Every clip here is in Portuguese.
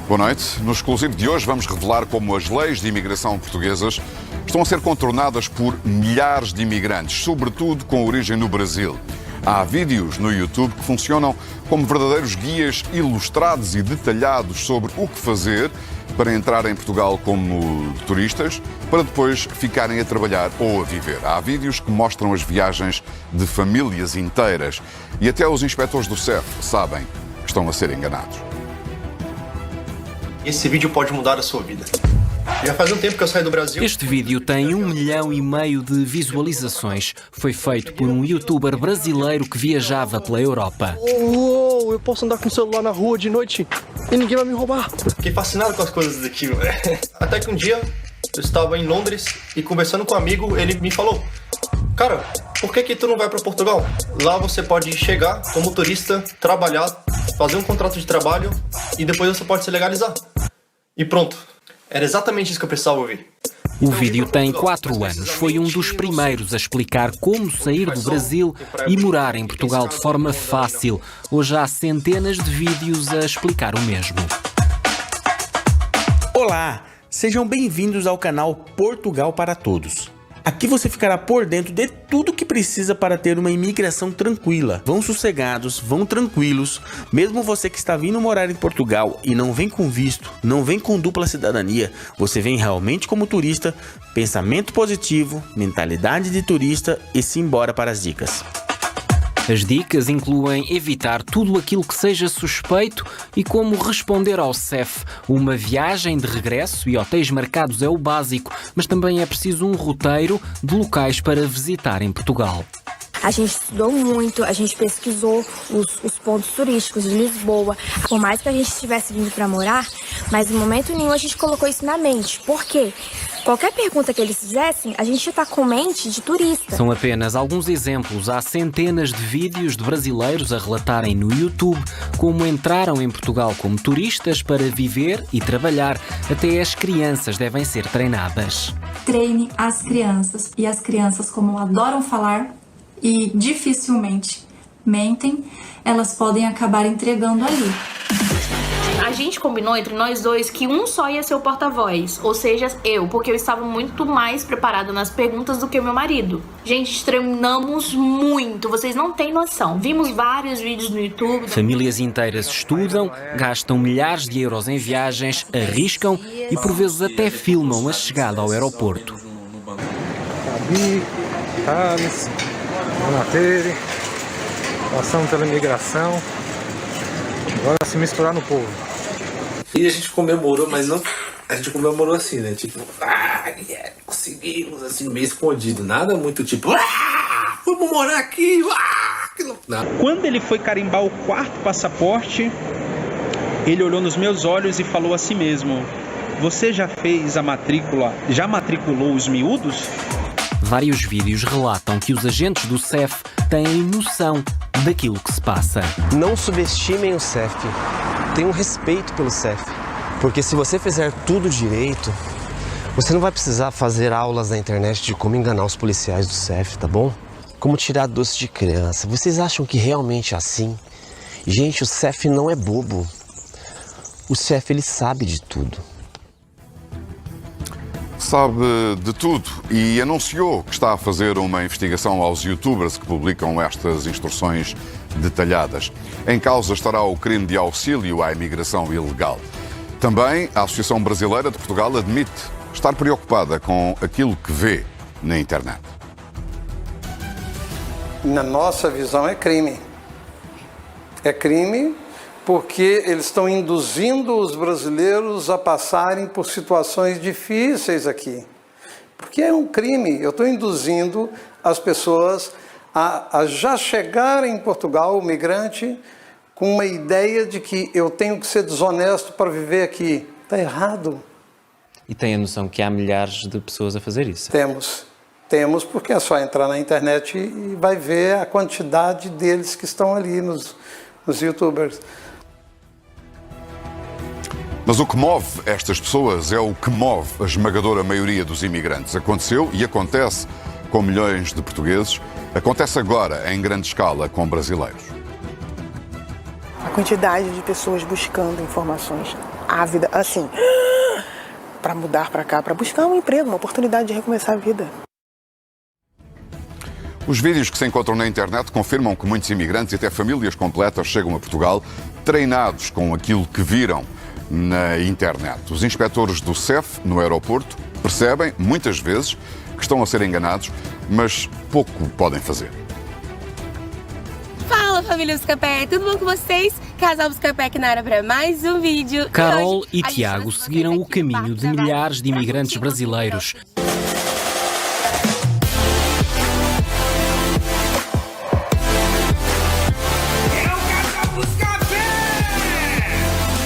Boa noite. No exclusivo de hoje vamos revelar como as leis de imigração portuguesas estão a ser contornadas por milhares de imigrantes, sobretudo com origem no Brasil. Há vídeos no YouTube que funcionam como verdadeiros guias ilustrados e detalhados sobre o que fazer para entrar em Portugal como turistas, para depois ficarem a trabalhar ou a viver. Há vídeos que mostram as viagens de famílias inteiras e até os inspetores do CEF sabem que estão a ser enganados. Esse vídeo pode mudar a sua vida. Já faz um tempo que eu saí do Brasil. Este vídeo tem 1,5 milhão de visualizações. Foi feito por um youtuber brasileiro que viajava pela Europa. Eu posso andar com o celular na rua de noite e ninguém vai me roubar. Fiquei fascinado com as coisas daqui, velho. Até que um dia eu estava em Londres e conversando com um amigo, ele me falou: cara, por que tu não vai para Portugal? Lá você pode chegar como turista, trabalhar, fazer um contrato de trabalho e depois você pode se legalizar. E pronto. Era exatamente isso que eu precisava ouvir. O vídeo tem 4 anos. Foi um dos primeiros a explicar como sair do Brasil e morar em Portugal de forma fácil. Hoje há centenas de vídeos a explicar o mesmo. Olá, sejam bem-vindos ao canal Portugal para Todos. Aqui você ficará por dentro de tudo que precisa para ter uma imigração tranquila. Vão sossegados, vão tranquilos. Mesmo você que está vindo morar em Portugal e não vem com visto, não vem com dupla cidadania, você vem realmente como turista, pensamento positivo, mentalidade de turista e simbora para as dicas. As dicas incluem evitar tudo aquilo que seja suspeito e como responder ao CEF. Uma viagem de regresso e hotéis marcados é o básico, mas também é preciso um roteiro de locais para visitar em Portugal. A gente estudou muito, a gente pesquisou os pontos turísticos de Lisboa. Por mais que a gente estivesse vindo para morar, mas em momento nenhum a gente colocou isso na mente. Por quê? Qualquer pergunta que eles fizessem, a gente está com mente de turista. São apenas alguns exemplos. Há centenas de vídeos de brasileiros a relatarem no YouTube como entraram em Portugal como turistas para viver e trabalhar. Até as crianças devem ser treinadas. Treine as crianças. E as crianças, como adoram falar e dificilmente mentem, elas podem acabar entregando ali. A gente combinou entre nós dois que um só ia ser o porta-voz, ou seja, eu, porque eu estava muito mais preparada nas perguntas do que o meu marido. Gente, treinamos muito, vocês não têm noção. Vimos vários vídeos no YouTube. Famílias inteiras estudam, gastam milhares de euros em viagens, arriscam e por vezes até filmam a chegada ao aeroporto. Gabi, Thales, Dona Tere, passando pela imigração, agora se misturar no povo. E a gente comemorou, mas não. A gente comemorou assim, né? Tipo, conseguimos, assim, meio escondido. Nada muito tipo, vamos morar aqui, não. Quando ele foi carimbar o 4º passaporte, ele olhou nos meus olhos e falou a si mesmo: você já fez a matrícula, já matriculou os miúdos? Vários vídeos relatam que os agentes do CEF têm noção daquilo que se passa. Não subestimem o CEF. Tenham respeito pelo CEF. Porque se você fizer tudo direito, você não vai precisar fazer aulas na internet de como enganar os policiais do CEF, tá bom? Como tirar doce de criança. Vocês acham que realmente é assim? Gente, o CEF não é bobo. O CEF, ele sabe de tudo. Sabe de tudo e anunciou que está a fazer uma investigação aos youtubers que publicam estas instruções detalhadas. Em causa estará o crime de auxílio à imigração ilegal. Também a Associação Brasileira de Portugal admite estar preocupada com aquilo que vê na internet. Na nossa visão é crime. É crime porque eles estão induzindo os brasileiros a passarem por situações difíceis aqui. Porque é um crime. Eu estou induzindo as pessoas a já chegarem em Portugal, o migrante, com uma ideia de que eu tenho que ser desonesto para viver aqui. Está errado. E tem a noção que há milhares de pessoas a fazer isso? Temos, porque é só entrar na internet e vai ver a quantidade deles que estão ali nos youtubers. Mas o que move estas pessoas é o que move a esmagadora maioria dos imigrantes. Aconteceu e acontece com milhões de portugueses. Acontece agora em grande escala com brasileiros. A quantidade de pessoas buscando informações ávida, assim, para mudar para cá, para buscar um emprego, uma oportunidade de recomeçar a vida. Os vídeos que se encontram na internet confirmam que muitos imigrantes e até famílias completas chegam a Portugal treinados com aquilo que viram na internet. Os inspectores do CEF, no aeroporto, percebem, muitas vezes, que estão a ser enganados, mas pouco podem fazer. Fala, família Buscapé, tudo bom com vocês? Casal Buscapé aqui na área para mais um vídeo. Carol e Tiago seguiram o caminho de milhares de imigrantes brasileiros.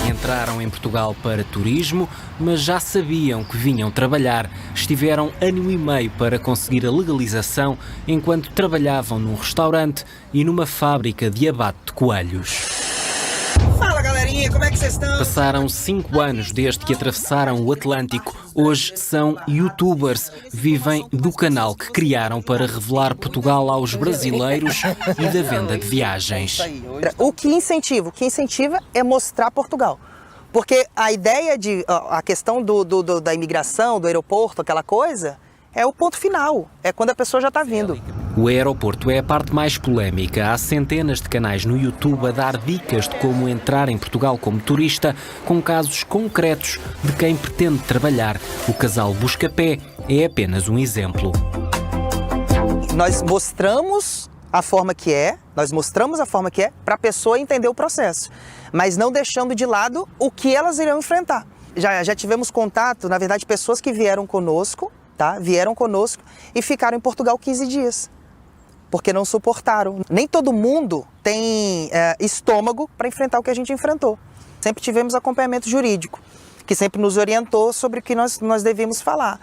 Entraram em Portugal para turismo, mas já sabiam que vinham trabalhar. Estiveram ano e meio para conseguir a legalização enquanto trabalhavam num restaurante e numa fábrica de abate de coelhos. Fala, galerinha, como é que vocês estão? Passaram 5 anos desde que atravessaram o Atlântico. Hoje são youtubers. Vivem do canal que criaram para revelar Portugal aos brasileiros e da venda de viagens. O que incentiva? O que incentiva é mostrar Portugal. Porque a ideia de, a questão da imigração, do aeroporto, aquela coisa, é o ponto final, é quando a pessoa já está vindo. O aeroporto é a parte mais polémica. Há centenas de canais no YouTube a dar dicas de como entrar em Portugal como turista, com casos concretos de quem pretende trabalhar. O casal Buscapé é apenas um exemplo. Nós mostramos a forma que é, para a pessoa entender o processo, mas não deixando de lado o que elas irão enfrentar. Já tivemos contato, na verdade, pessoas que vieram conosco, tá? Vieram conosco e ficaram em Portugal 15 dias, porque não suportaram. Nem todo mundo tem estômago para enfrentar o que a gente enfrentou. Sempre tivemos acompanhamento jurídico, que sempre nos orientou sobre o que nós devemos falar.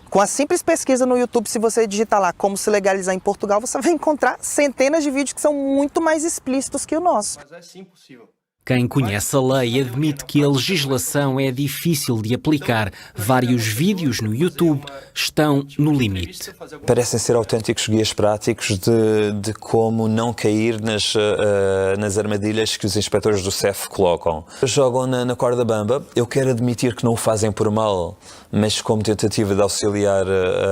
Com a simples pesquisa no YouTube, se você digitar lá como se legalizar em Portugal, você vai encontrar centenas de vídeos que são muito mais explícitos que o nosso. Mas é sim possível. Quem conhece a lei admite que a legislação é difícil de aplicar. Vários vídeos no YouTube estão no limite. Parecem ser autênticos guias práticos de como não cair nas armadilhas que os inspectores do CEF colocam. Jogam na corda bamba. Eu quero admitir que não o fazem por mal, mas como tentativa de auxiliar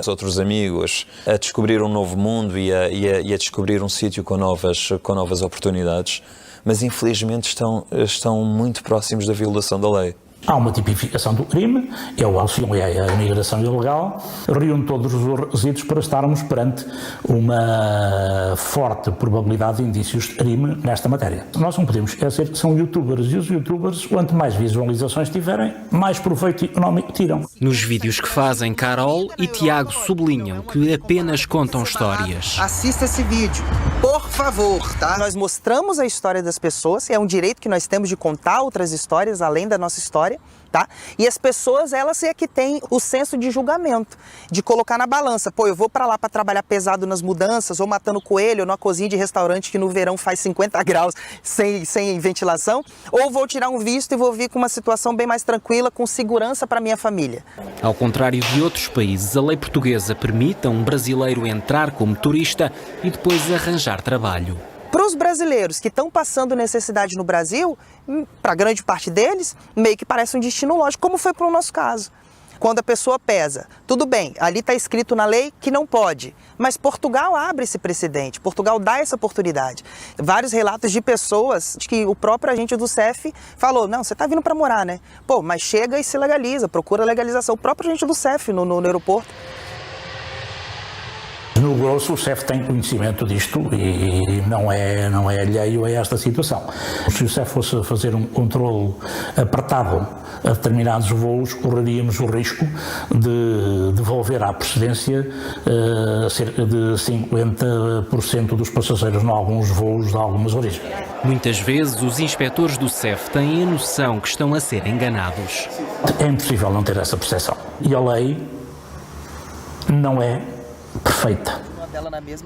os outros amigos a descobrir um novo mundo e a descobrir um sítio com novas oportunidades. Mas infelizmente estão muito próximos da violação da lei. Há uma tipificação do crime, é o auxílio à imigração ilegal, reúne todos os requisitos para estarmos perante uma forte probabilidade de indícios de crime nesta matéria. Nós não podemos esquecer que são youtubers e os youtubers, quanto mais visualizações tiverem, mais proveito económico tiram. Nos vídeos que fazem, Carol e Tiago sublinham que apenas contam histórias. Assista esse vídeo, por favor, tá? Nós mostramos a história das pessoas, é um direito que nós temos de contar outras histórias além da nossa história. Tá? E as pessoas, elas é que têm o senso de julgamento, de colocar na balança. Pô, eu vou para lá para trabalhar pesado nas mudanças, ou matando coelho, ou numa cozinha de restaurante que no verão faz 50 graus sem ventilação, ou vou tirar um visto e vou vir com uma situação bem mais tranquila, com segurança para minha família. Ao contrário de outros países, a lei portuguesa permite a um brasileiro entrar como turista e depois arranjar trabalho. Para os brasileiros que estão passando necessidade no Brasil, para grande parte deles, meio que parece um destino lógico, como foi para o nosso caso. Quando a pessoa pesa, tudo bem, ali está escrito na lei que não pode, mas Portugal abre esse precedente, Portugal dá essa oportunidade. Vários relatos de pessoas de que o próprio agente do CEF falou, não, você está vindo para morar, né? Pô, mas chega e se legaliza, procura legalização. O próprio agente do CEF no aeroporto. No grosso, o CEF tem conhecimento disto e não é alheio a esta situação. Se o CEF fosse fazer um controle apertado a determinados voos, correríamos o risco de devolver à procedência cerca de 50% dos passageiros em alguns voos de algumas origens. Muitas vezes os inspectores do CEF têm a noção que estão a ser enganados. É impossível não ter essa percepção. E a lei não é perfeita.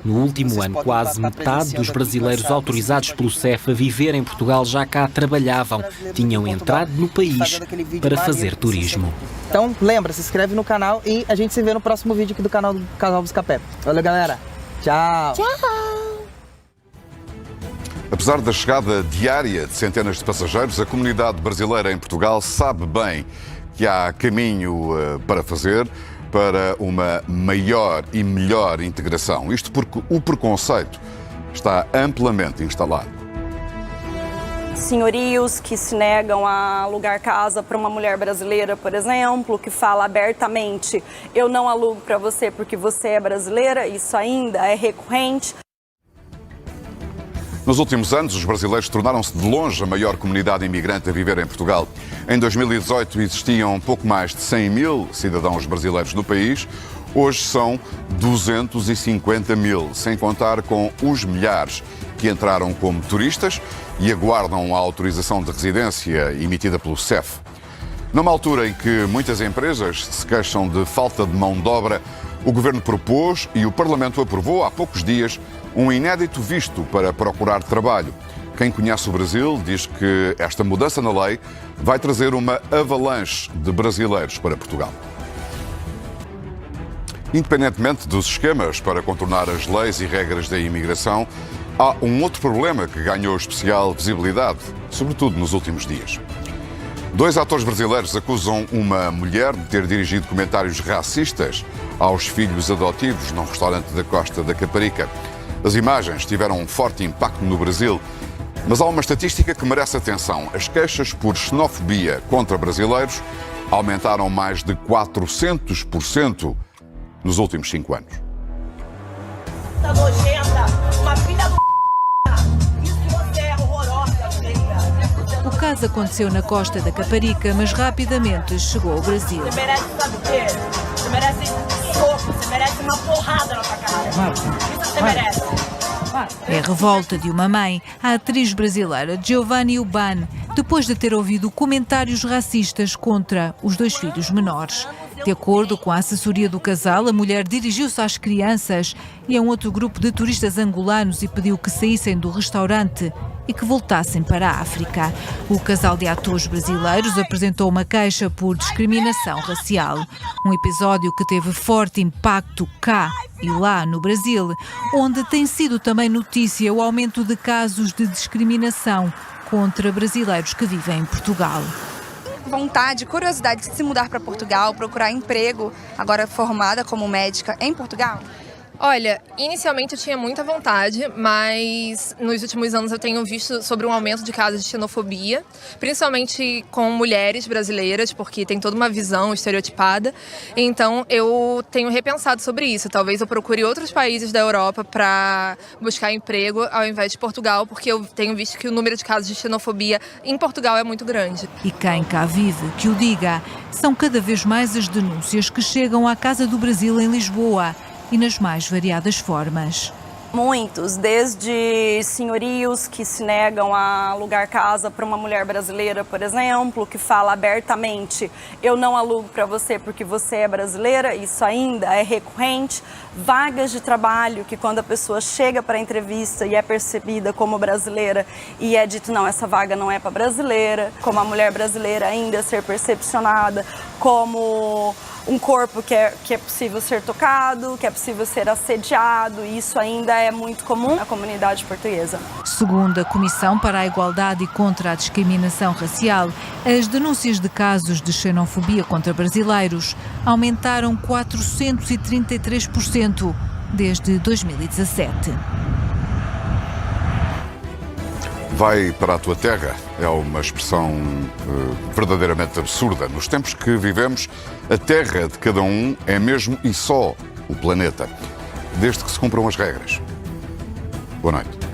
No último ano, quase metade dos brasileiros autorizados pelo CEF a viver em Portugal já cá trabalhavam. Tinham entrado no país para fazer turismo. Então, lembra, se inscreve no canal e a gente se vê no próximo vídeo aqui do canal do Casal Buscapé. Valeu, galera. Tchau. Tchau. Apesar da chegada diária de centenas de passageiros, a comunidade brasileira em Portugal sabe bem que há caminho para fazer para uma maior e melhor integração. Isto porque o preconceito está amplamente instalado. Senhorios que se negam a alugar casa para uma mulher brasileira, por exemplo, que fala abertamente: eu não alugo para você porque você é brasileira, isso ainda é recorrente. Nos últimos anos, os brasileiros tornaram-se de longe a maior comunidade imigrante a viver em Portugal. Em 2018 existiam pouco mais de 100 mil cidadãos brasileiros no país. Hoje são 250 mil, sem contar com os milhares que entraram como turistas e aguardam a autorização de residência emitida pelo CEF. Numa altura em que muitas empresas se queixam de falta de mão de obra, o Governo propôs e o Parlamento aprovou há poucos dias um inédito visto para procurar trabalho. Quem conhece o Brasil diz que esta mudança na lei vai trazer uma avalanche de brasileiros para Portugal. Independentemente dos esquemas para contornar as leis e regras da imigração, há um outro problema que ganhou especial visibilidade, sobretudo nos últimos dias. 2 atores brasileiros acusam uma mulher de ter dirigido comentários racistas aos filhos adotivos num restaurante da Costa da Caparica. As imagens tiveram um forte impacto no Brasil, mas há uma estatística que merece atenção. As queixas por xenofobia contra brasileiros aumentaram mais de 400% nos últimos 5 anos. Tá nojenta, uma filha do isso que você é horrorosa, filha. O caso aconteceu na Costa da Caparica, mas rapidamente chegou ao Brasil. Você merece, sabe o quê? Você merece soco, você merece uma porrada na sua cara. Isso você merece. É a revolta de uma mãe, a atriz brasileira Giovanni Uban, depois de ter ouvido comentários racistas contra os 2 filhos menores. De acordo com a assessoria do casal, a mulher dirigiu-se às crianças e a um outro grupo de turistas angolanos e pediu que saíssem do restaurante e que voltassem para a África. O casal de atores brasileiros apresentou uma queixa por discriminação racial. Um episódio que teve forte impacto cá e lá no Brasil, onde tem sido também notícia o aumento de casos de discriminação contra brasileiros que vivem em Portugal. Vontade, curiosidade de se mudar para Portugal, procurar emprego, agora formada como médica em Portugal? Olha, inicialmente eu tinha muita vontade, mas nos últimos anos eu tenho visto sobre um aumento de casos de xenofobia, principalmente com mulheres brasileiras, porque tem toda uma visão estereotipada. Então eu tenho repensado sobre isso. Talvez eu procure outros países da Europa para buscar emprego ao invés de Portugal, porque eu tenho visto que o número de casos de xenofobia em Portugal é muito grande. E quem cá vive, que o diga, são cada vez mais as denúncias que chegam à Casa do Brasil em Lisboa, e nas mais variadas formas. Muitos, desde senhorios que se negam a alugar casa para uma mulher brasileira, por exemplo, que fala abertamente: eu não alugo para você porque você é brasileira, isso ainda é recorrente. Vagas de trabalho que quando a pessoa chega para a entrevista e é percebida como brasileira e é dito: não, essa vaga não é para brasileira, como a mulher brasileira ainda ser percepcionada como um corpo que é possível ser tocado, que é possível ser assediado, e isso ainda é muito comum na comunidade portuguesa. Segundo a Comissão para a Igualdade e contra a Discriminação Racial, as denúncias de casos de xenofobia contra brasileiros aumentaram 433% desde 2017. Vai para a tua terra é uma expressão verdadeiramente absurda. Nos tempos que vivemos, a terra de cada um é mesmo e só o planeta, desde que se cumpram as regras. Boa noite.